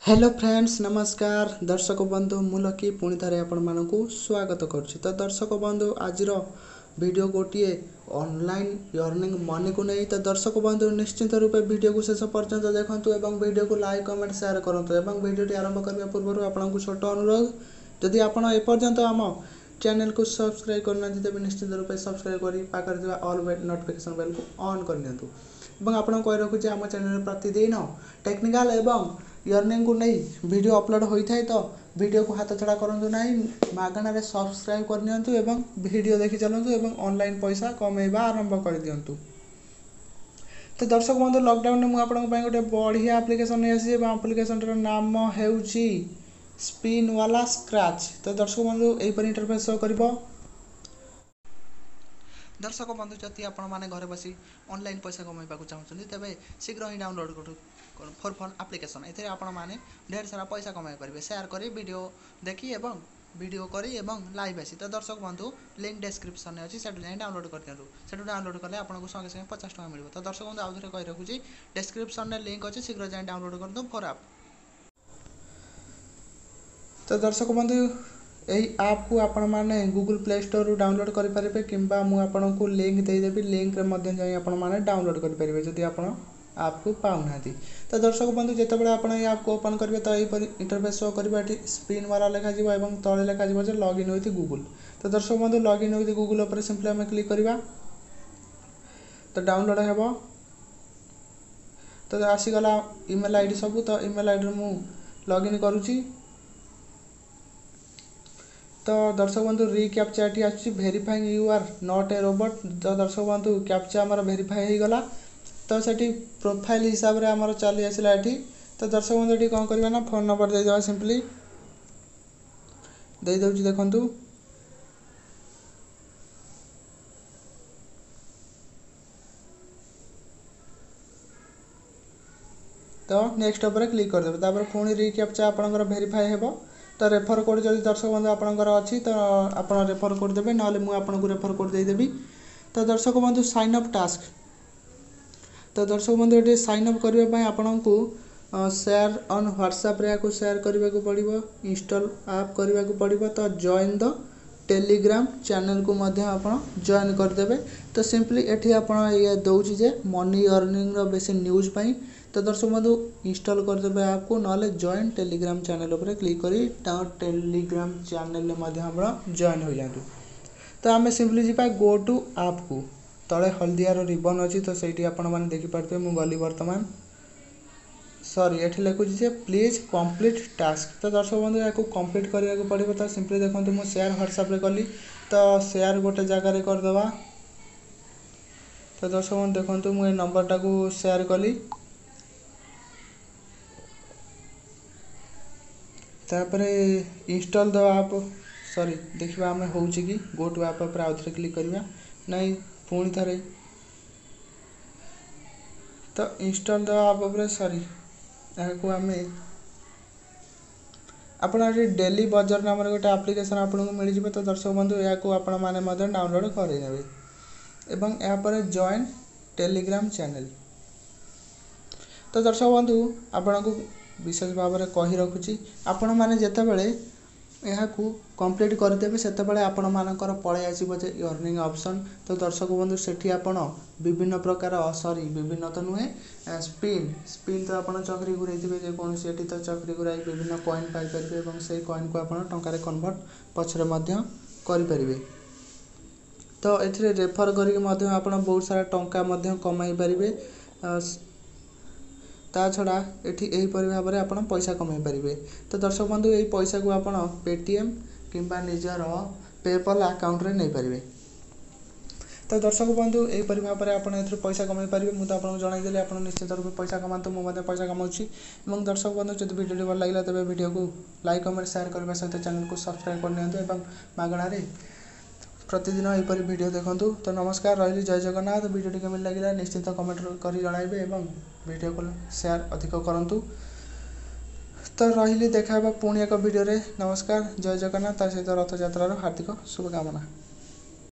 Hello friends नमस्कार दर्शक बंधु मुलकी पुणी थे आपण मानक स्वागत करुच्ची। तो दर्शक बंधु आज वीडियो गोटे ऑनलाइन अर्निंग मनी को नहीं। तो दर्शक बंधु निश्चित रूपे वीडियो को शेष पर्यंत देखंतु एवं वीडियो को लाइक कमेंट शेयर करंतु एवं वीडियो आरंभ करने पूर्व आपको छोट अनुरोध जदि आप एपर्यंत आम चैनल को सब्सक्राइब करना तेज निश्चित रूपे सब्सक्राइब कर पाखे ऑल नोटिफिकेशन बेल को ऑन कर दिंतु और आपको कही रखुच्छे आम चैनल प्रतिदिन टेक्निकल एवं अर्निंग को नहीं वीडियो अपलोड होता है। तो वीडियो को हाथ छड़ा करूँ ना मागणार सब्सक्राइब करनी एवं वीडियो देखी चलतु एवं ऑनलाइन पैसा कमेवा आरंभ कर दिंतु। तो दर्शक बंधु लॉकडाउन में मुझे गोटे बढ़िया एप्लिकेशन नहीं आसी एप्लिकेशन नाम है स्पिन वाला स्क्रैच। तो दर्शक बंधु यहीपर इंटरफेस शो कर दर्शक बंधु जदि आपण मैंने घर बसी ऑनलाइन पैसा कमाइबा चाहते तेज शीघ्र ही डाउनलोड कर फॉर फोन एप्लिकेशन ए आपण मैंने ढेर सारा पैसा कमाई पारे शेयर कर वीडियो देखी एवं वीडियो करी एवं लाइव आसी। तो दर्शक बंधु लिंक डिस्क्रिप्शन में अच्छी से डाउनलोड कर दिखाँ से डाउनलोड कले आपको संगे संगे 50 टका मिल। तो दर्शक बंधु आउ थे कही रखुच्छी डिस्क्रिप्शन में लिंक अच्छी शीघ्र जाए डाउनलोड कर दो फॉर ऐप। तो दर्शक बंधु यही ऐप को आपण मैंने गूगल प्ले स्टोर रू डाउनलोड करेंगे कि मुझे को लिंक देदेवि लिंक मैंने डाउनलोड करेंगे जदि आप ऐप को पाऊना। तो दर्शक बंधु जितेबाला आप ऐप को ओपन करेंगे तो यही इंटरफेस शो कर स्पिन वाला लिखा तले लिखा लॉगिन विथ गूगल। तो दर्शक बंधु लॉगिन विथ गूगल पर सिंपली आम क्लिक करवा तो डाउनलोड हे तो आसीगला ईमेल आईडी सब। तो ईमेल आईडी मु लॉगिन करुच्ची। तो दर्शक बंधु रिक्याप्चा ये आस verifying you are not a robot. तो दर्शक बंधु कैप्चा आमर वेरीफाई हो गला। तो सेठी प्रोफाइल हिसाब से आमर चली आसला ये। तो दर्शक बंधु ये कौन करवा ना फोन नंबर देदेवा सिंपली दे दउची देखंतु। तो नेक्स्ट पर क्लिक करदेवे तापर पुणी रिक्याप्चा आपनकर वेरीफाई हेबो। तो रेफर कोड जब दर्शक बंधु आपंकर अच्छी तो आप रेफर कोड देवे ना मुझे रेफर कोड देदेवी। तो दर्शक बंधु साइन अप टास्क। तो दर्शक बंधु ये साइन अप करने आपन को शेयर ऑन व्हाट्सएप रे शेयर करने को पड़ो इंस्टॉल ऐप करने को पड़ो। तो जॉइन द टेलीग्राम चैनल को आप जॉइन करदे। तो सिंपली ये आप दौची जे मनी अर्निंग बेसी न्यूज पाई। तो दर्शक बंधु इंस्टॉल करदे ऐप को ना जॉइन टेलीग्राम चैनल पर क्लिक करी टेलीग्राम चैनल में जॉइन हो जातु। तो आम सिंपली जी गो टू ऐप को तले हलदियार रिबन अच्छी तो सही आपने देखिपे मुझे गली बर्तमान सॉरी ये लिखुची जे प्लीज कंप्लीट टास्क। तो दर्शक बंधु या कंप्लीट करने को पड़ो। तो सिंपली देखो मुझे शेयर व्हाट्सएप रे कली तो शेयर गोटे जगार करदे। तो दर्शक बंधु देखो मुझे नंबर टाक शेयर कली तापर इंस्टॉल द ऐप सॉरी देखा आम हो गो टू ऐप पर आउ थे क्लिक करवा नहीं पुणी थे तो इंस्टॉल द ऐप पर सॉरी यहाँ आम आप डेली बजर नाम गोटे एप्लिकेशन आपको मिल जाए। तो दर्शक बंधु या आपने डाउनलोड करदेवे एवं यहाँ जॉइन टेलीग्राम चैनल। तो दर्शक बंधु आपन को विशेष भाव में कही रखुच्छी आपण मैंने जितेबाला यहाँ कंप्लीट करदेवे से आपण मानकर पलि आसो जे अर्निंग ऑप्शन। तो दर्शक बंधु सेठी आपण विभिन्न प्रकार सॉरी विभिन्न तो नुहे स्पिन स्पिन तो आप चक्री घूरे जेकोसी ये तो चक्री घूराई विभिन्न कॉइन पाइपर और से कॉइन को आप टंकार कन्वर्ट पछरे करें। तो ये रेफर करके आप बहुत सारा टंका कमाई पारे। ता छड़ा यही भाव में आप पैसा कमाई पारे। तो दर्शक बंधु यही पैसा को आप पेटीएम किंबा निजर पेपल अकाउंट रे नहीं पारे। तो दर्शक बंधु यही भाव में आप पैसा कमाई पारे। मुझे आपको जनईदेली आप निश्चित रूप पैसा कमाते मुझे पैसा कमाऊँगी। दर्शक बंधु जब वीडियो भल लगे तेज वीडियो को लाइक कमेंट शेयर करने सहित चैनल को सब्सक्राइब करनी मागणार प्रतिदिन यहीपर वीडियो देखूँ। तो नमस्कार रही जय जगन्नाथ। वीडियो केमी लगे निश्चित कमेंट कर जनइबे और वीडियो को शेयर अधिक करूँ। तो रही देखा पुणी एक वीडियो रे नमस्कार जय जगन्नाथ सहित रथ यात्रार हार्दिक शुभकामना।